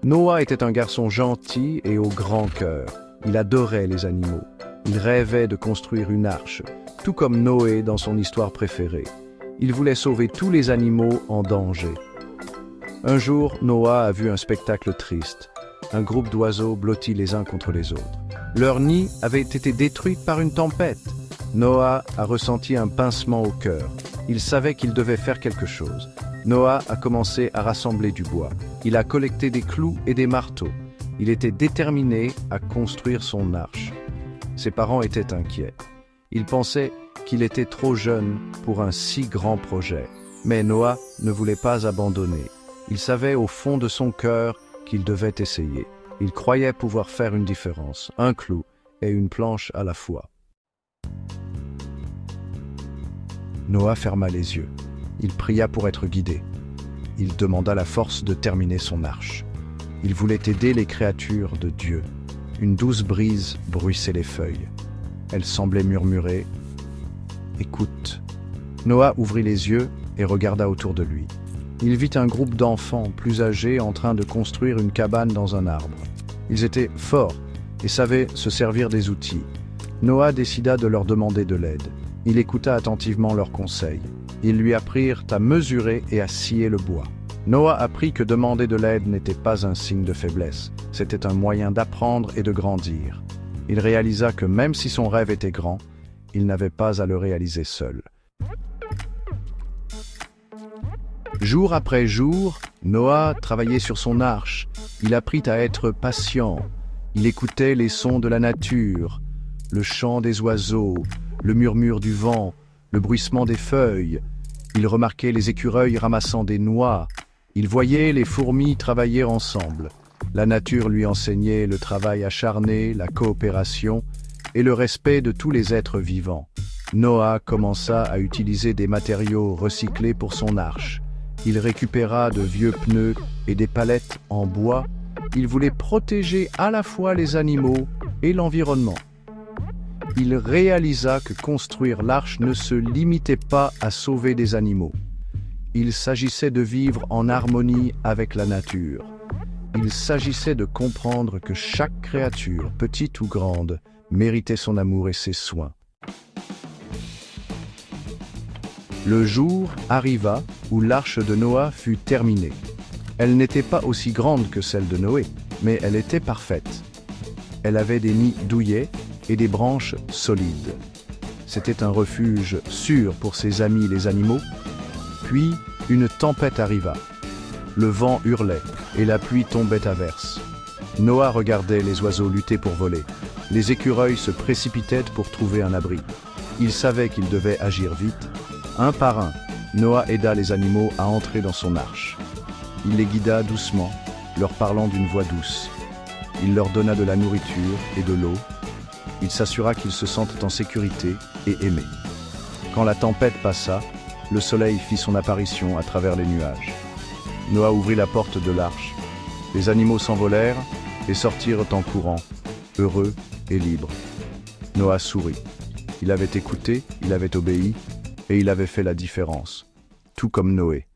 Noah était un garçon gentil et au grand cœur. Il adorait les animaux. Il rêvait de construire une arche, tout comme Noé dans son histoire préférée. Il voulait sauver tous les animaux en danger. Un jour, Noah a vu un spectacle triste. Un groupe d'oiseaux blottis les uns contre les autres. Leur nid avait été détruit par une tempête. Noah a ressenti un pincement au cœur. Il savait qu'il devait faire quelque chose. Noah a commencé à rassembler du bois. Il a collecté des clous et des marteaux. Il était déterminé à construire son arche. Ses parents étaient inquiets. Ils pensaient qu'il était trop jeune pour un si grand projet. Mais Noah ne voulait pas abandonner. Il savait au fond de son cœur qu'il devait essayer. Il croyait pouvoir faire une différence, un clou et une planche à la fois. Noah ferma les yeux. Il pria pour être guidé. Il demanda la force de terminer son arche. Il voulait aider les créatures de Dieu. Une douce brise bruissait les feuilles. Elle semblait murmurer « Écoute ». Noah ouvrit les yeux et regarda autour de lui. Il vit un groupe d'enfants plus âgés en train de construire une cabane dans un arbre. Ils étaient forts et savaient se servir des outils. Noah décida de leur demander de l'aide. Il écouta attentivement leurs conseils. Ils lui apprirent à mesurer et à scier le bois. Noah apprit que demander de l'aide n'était pas un signe de faiblesse. C'était un moyen d'apprendre et de grandir. Il réalisa que même si son rêve était grand, il n'avait pas à le réaliser seul. Jour après jour, Noah travaillait sur son arche. Il apprit à être patient. Il écoutait les sons de la nature, le chant des oiseaux, le murmure du vent, le bruissement des feuilles. Il remarquait les écureuils ramassant des noix. Il voyait les fourmis travailler ensemble. La nature lui enseignait le travail acharné, la coopération et le respect de tous les êtres vivants. Noah commença à utiliser des matériaux recyclés pour son arche. Il récupéra de vieux pneus et des palettes en bois. Il voulait protéger à la fois les animaux et l'environnement. Il réalisa que construire l'arche ne se limitait pas à sauver des animaux. Il s'agissait de vivre en harmonie avec la nature. Il s'agissait de comprendre que chaque créature, petite ou grande, méritait son amour et ses soins. Le jour arriva où l'arche de Noah fut terminée. Elle n'était pas aussi grande que celle de Noé, mais elle était parfaite. Elle avait des nids douillets et des branches solides. C'était un refuge sûr pour ses amis les animaux. Puis, une tempête arriva. Le vent hurlait et la pluie tombait à verse. Noah regardait les oiseaux lutter pour voler. Les écureuils se précipitaient pour trouver un abri. Il savait qu'il devait agir vite. Un par un, Noah aida les animaux à entrer dans son arche. Il les guida doucement, leur parlant d'une voix douce. Il leur donna de la nourriture et de l'eau. Il s'assura qu'ils se sentent en sécurité et aimés. Quand la tempête passa, le soleil fit son apparition à travers les nuages. Noah ouvrit la porte de l'arche. Les animaux s'envolèrent et sortirent en courant, heureux et libres. Noah sourit. Il avait écouté, il avait obéi, et il avait fait la différence, tout comme Noé.